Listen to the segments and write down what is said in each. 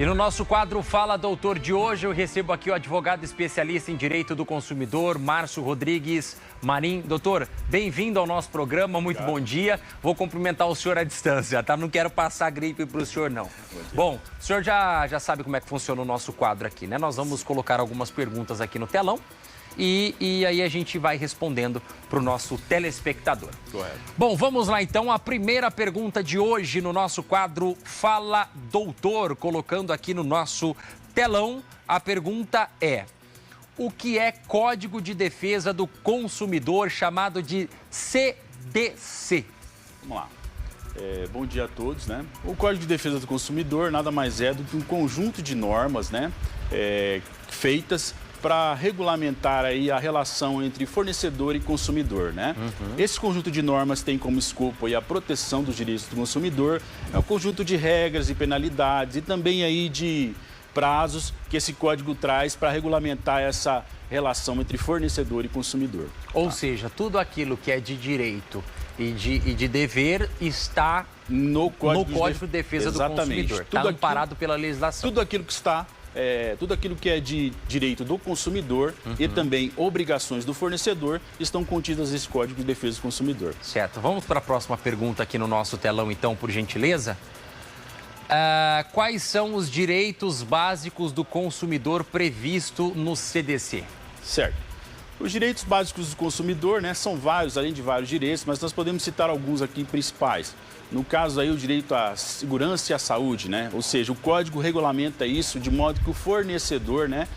E no nosso quadro Fala Doutor de hoje, eu recebo aqui o advogado especialista em Direito do Consumidor, Márcio Rodrigues Marim. Doutor, bem-vindo ao nosso programa, muito bom dia. Vou cumprimentar o senhor à distância, tá? Não quero passar gripe para o senhor, não. Bom, o senhor já sabe como é que funciona o nosso quadro aqui, né? Nós vamos colocar algumas perguntas aqui no telão. E aí a gente vai respondendo para o nosso telespectador. Correto. Bom, vamos lá então. A primeira pergunta de hoje no nosso quadro Fala Doutor, colocando aqui no nosso telão. A pergunta é: o que é Código de Defesa do Consumidor, chamado de CDC? Vamos lá. Bom dia a todos, né? O Código de Defesa do Consumidor nada mais é do que um conjunto de normas, né? Feitas para regulamentar aí a relação entre fornecedor e consumidor, né? Esse conjunto de normas tem como escopo aí a proteção dos direitos do consumidor, é um conjunto de regras e penalidades e também aí de prazos que esse código traz para regulamentar essa relação entre fornecedor e consumidor. Ou seja, tudo aquilo que é de direito e de dever está no Código de Defesa do Consumidor. Está amparado pela legislação. Tudo aquilo que está... tudo aquilo que é de direito do consumidor e também obrigações do fornecedor estão contidas nesse Código de Defesa do Consumidor. Certo. Vamos para a próxima pergunta aqui no nosso telão, então, por gentileza. Quais são os direitos básicos do consumidor previsto no CDC? Certo. Os direitos básicos do consumidor, né, são vários, além de vários direitos, mas nós podemos citar alguns aqui principais. No caso aí, o direito à segurança e à saúde, né? Ou seja, o código regulamenta isso de modo que o fornecedor, né,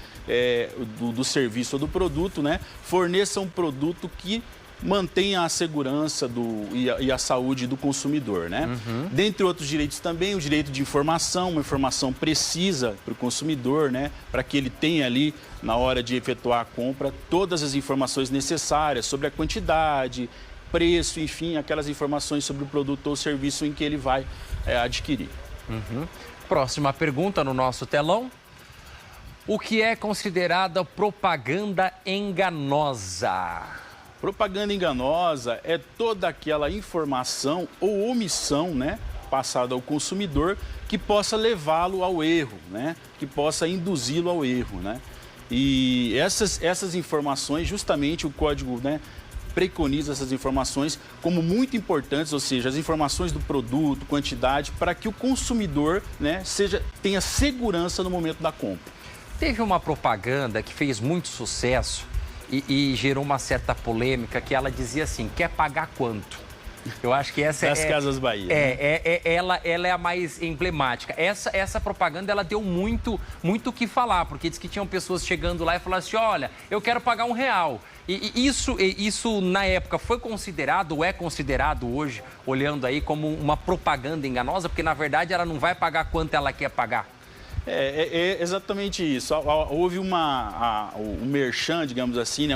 do serviço ou do produto, né, forneça um produto que mantenha a segurança e a saúde do consumidor, né? Dentre outros direitos também, o direito de informação, uma informação precisa para o consumidor, né, para que ele tenha ali, na hora de efetuar a compra, todas as informações necessárias sobre a quantidade, preço, enfim, aquelas informações sobre o produto ou serviço em que ele vai adquirir. Próxima pergunta no nosso telão. O que é considerada propaganda enganosa? Propaganda enganosa é toda aquela informação ou omissão, né, passada ao consumidor que possa levá-lo ao erro, né, que possa induzi-lo ao erro, né? E essas informações, justamente o código, né, preconiza essas informações como muito importantes, ou seja, as informações do produto, quantidade, para que o consumidor, né, tenha segurança no momento da compra. Teve uma propaganda que fez muito sucesso e gerou uma certa polêmica, que ela dizia assim: quer pagar quanto? Eu acho que essa das Casas Bahia. Ela é a mais emblemática. Essa propaganda, ela deu muito o que falar, porque diz que tinham pessoas chegando lá e falando assim: olha, eu quero pagar R$1. E isso, na época, foi considerado, ou é considerado hoje, olhando aí, como uma propaganda enganosa, porque, na verdade, ela não vai pagar quanto ela quer pagar. É exatamente isso. Houve um merchan, digamos assim, né?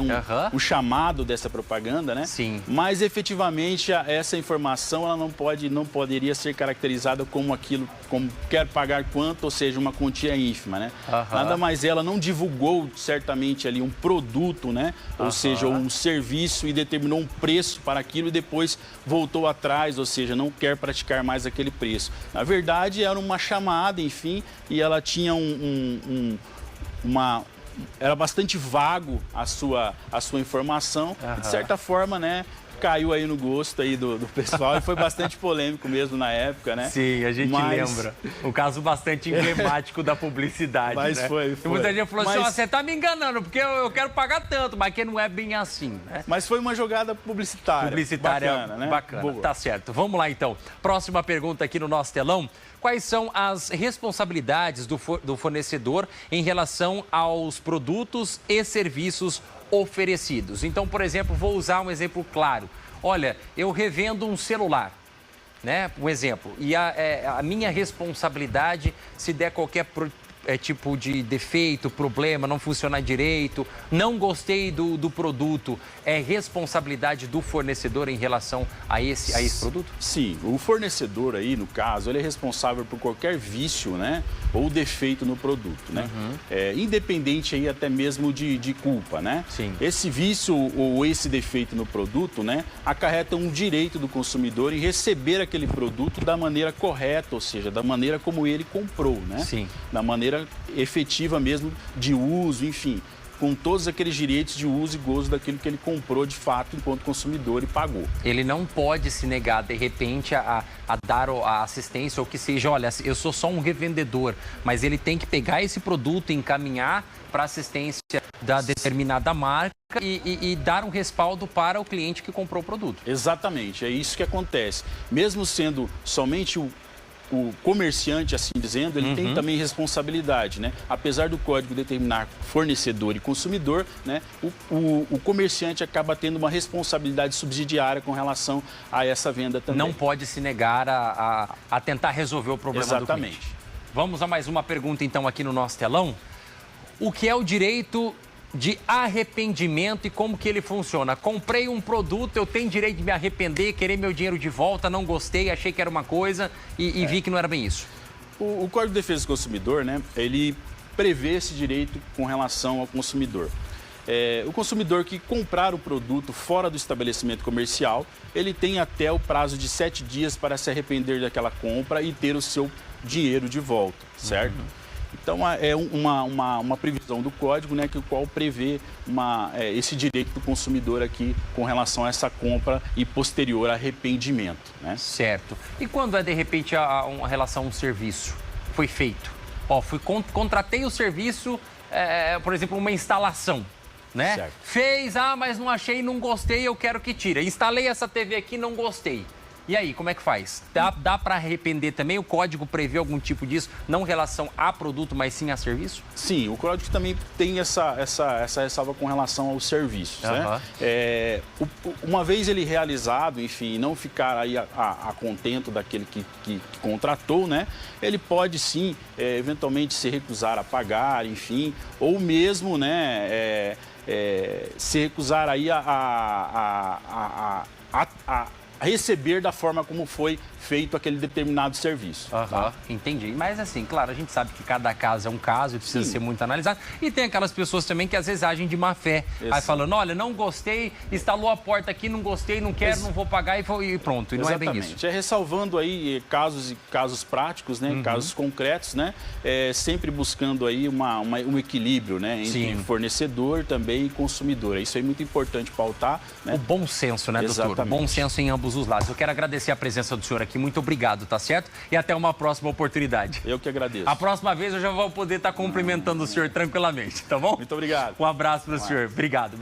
O chamado dessa propaganda, né? Sim. Mas, efetivamente, essa informação ela não poderia ser caracterizada como aquilo, como quer pagar quanto, ou seja, uma quantia ínfima, né? Nada mais ela não divulgou, certamente, ali um produto, né? Ou seja, um serviço e determinou um preço para aquilo e depois voltou atrás, ou seja, não quer praticar mais aquele preço. Na verdade, era uma chamada, enfim, e ela tinha era bastante vago a sua informação, e de certa forma, né, caiu aí no gosto aí do pessoal e foi bastante polêmico mesmo na época, né? Sim, a gente lembra. Um caso bastante emblemático da publicidade, mas né? Foi. E muita gente falou assim: você tá me enganando, porque eu quero pagar tanto, mas que não é bem assim, né? Mas foi uma jogada publicitária. Bacana, né? Bacana, boa. Tá certo. Vamos lá, então. Próxima pergunta aqui no nosso telão. Quais são as responsabilidades do fornecedor em relação aos produtos e serviços oferecidos? Então, por exemplo, vou usar um exemplo claro. Olha, eu revendo um celular, né? Um exemplo. E a minha responsabilidade, se der qualquer tipo de defeito, problema, não funciona direito, não gostei do produto, é responsabilidade do fornecedor em relação a esse produto? Sim, o fornecedor aí, no caso, ele é responsável por qualquer vício, né, ou defeito no produto, né? Independente aí até mesmo de culpa, né? Sim. Esse vício ou esse defeito no produto, né, acarreta um direito do consumidor em receber aquele produto da maneira correta, ou seja, da maneira como ele comprou, né? Sim. Da maneira efetiva mesmo de uso, enfim, com todos aqueles direitos de uso e gozo daquilo que ele comprou de fato enquanto consumidor e pagou. Ele não pode se negar, de repente, a dar a assistência ou que seja, olha, eu sou só um revendedor, mas ele tem que pegar esse produto e encaminhar para assistência da determinada marca e dar um respaldo para o cliente que comprou o produto. Exatamente, é isso que acontece. Mesmo sendo somente o comerciante, assim dizendo, ele tem também responsabilidade, né? Apesar do código determinar fornecedor e consumidor, né? O comerciante acaba tendo uma responsabilidade subsidiária com relação a essa venda também. Não pode se negar a tentar resolver o problema do cliente. Exatamente. Vamos a mais uma pergunta, então, aqui no nosso telão. O que é o direito de arrependimento e como que ele funciona? Comprei um produto, eu tenho direito de me arrepender, querer meu dinheiro de volta, não gostei, achei que era uma coisa e vi que não era bem isso. O Código de Defesa do Consumidor, né, ele prevê esse direito com relação ao consumidor. O consumidor que comprar o produto fora do estabelecimento comercial, ele tem até o prazo de 7 dias para se arrepender daquela compra e ter o seu dinheiro de volta, certo? Então, é uma previsão do Código, né, que o qual prevê esse direito do consumidor aqui com relação a essa compra e posterior arrependimento, né? Certo. E quando é, de repente, uma relação a um serviço? Foi feito. Contratei o serviço, por exemplo, uma instalação, né? Certo. Fez, mas não achei, não gostei, eu quero que tire. Instalei essa TV aqui, não gostei. E aí, como é que faz? Dá para arrepender também? O código prevê algum tipo disso, não em relação a produto, mas sim a serviço? Sim, o código também tem essa ressalva com relação aos serviços, né? Uma vez ele realizado, enfim, não ficar aí a contento daquele que contratou, né? Ele pode sim, eventualmente, se recusar a pagar, enfim, ou mesmo, né, se recusar aí a receber da forma como foi feito aquele determinado serviço. Tá? Entendi. Mas assim, claro, a gente sabe que cada caso é um caso e precisa ser muito analisado. E tem aquelas pessoas também que às vezes agem de má fé. Exato. Aí falando, olha, não gostei, instalou a porta aqui, não gostei, não quero, não vou pagar e pronto. E não é bem isso. Ressalvando aí casos práticos, né? Casos concretos, né? Sempre buscando aí um equilíbrio, né? Entre fornecedor também e consumidor. Isso é muito importante pautar, né? O bom senso, né, doutor? Exatamente. Bom senso em ambos os lados. Eu quero agradecer a presença do senhor aqui. Muito obrigado, tá certo? E até uma próxima oportunidade. Eu que agradeço. A próxima vez eu já vou poder estar cumprimentando o senhor tranquilamente, tá bom? Muito obrigado. Um abraço para o senhor. Obrigado.